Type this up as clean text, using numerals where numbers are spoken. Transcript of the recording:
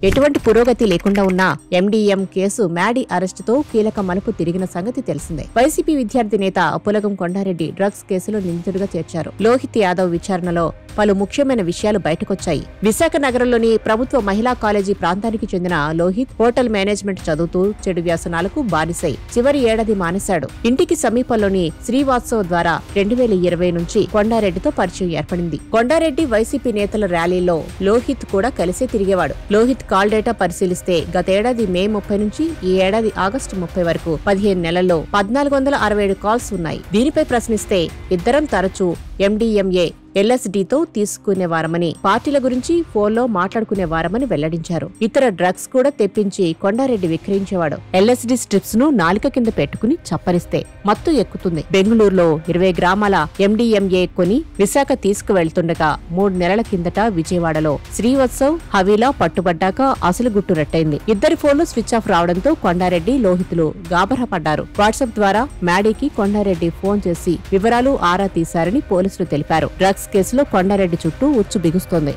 ఎటువంటి పురోగతి లేకుండా ఉన్న ఎండీఎం కేసు మ్యాడీ అరెస్టుతో కీలక మలుపు తిరిగిన సంగతి తెలిసిందే. వైసీపీ విద్యార్థి నేత పులగం కొండారెడ్డి డ్రగ్స్ కేసులో నిందితుడిగా చేర్చారు. లోహిత్ యాదవ్ విచారణలో పలు ముఖ్యమైన విషయాలు బయటకొచ్చాయి. విశాఖ నగరంలోని ప్రభుత్వ మహిళా కాలేజీ ప్రాంతానికి చెందిన లోహిత్ హోటల్ మేనేజ్మెంట్ చదువుతూ చెడు వ్యసనాలకు బానిసై చివరి ఏడాది మానేశాడు. ఇంటికి సమీపంలోని శ్రీవాత్సవ్ ద్వారా 2020 నుంచి కొండారెడ్డితో పరిచయం ఏర్పడింది. కొండారెడ్డి వైసీపీ నేతల ర్యాలీలో లోహిత్ కూడా కలిసే తిరిగేవాడు. లోహిత్ కాల్ డేటా పరిశీలిస్తే గతేడాది మే 30 నుంచి ఈ ఏడాది ఆగస్టు 30 వరకు 15 నెలల్లో 1467 కాల్స్ ఉన్నాయి. దీనిపై ప్రశ్నిస్తే ఇద్దరం తరచూ ఎండీఎంఏ ఎల్ఎస్డీతో తీసుకునేవారమని, పార్టీల గురించి ఫోన్లో మాట్లాడుకునేవారమని వెల్లడించారు. ఇతర డ్రగ్స్ కూడా తెప్పించి కొండారెడ్డి విక్రయించేవాడు. ఎల్ఎస్డీ స్ట్రిప్స్ ను నాలిక కింద పెట్టుకుని చప్పరిస్తే మత్తు ఎక్కుతుంది. బెంగళూరులో 20 గ్రామాల ఎండీఎంఏ కొని విశాఖ తీసుకువెళ్తుండగా 3 నెలల కిందట విజయవాడలో శ్రీవత్సవ్ హవీలా పట్టుబడ్డాక అసలు గుట్టు రట్టయింది. ఇద్దరి ఫోన్లు స్విచ్ ఆఫ్ రావడంతో కొండారెడ్డి లోహితులు గాబరా పడ్డారు. వాట్సాప్ ద్వారా మ్యాడీకి కొండారెడ్డి ఫోన్ చేసి వివరాలు ఆరా తీశారని పోలీసులు తెలిపారు. డ్రగ్స్ కేసులో కొండారెడ్డి చుట్టూ ఉచ్చు బిగుస్తోంది.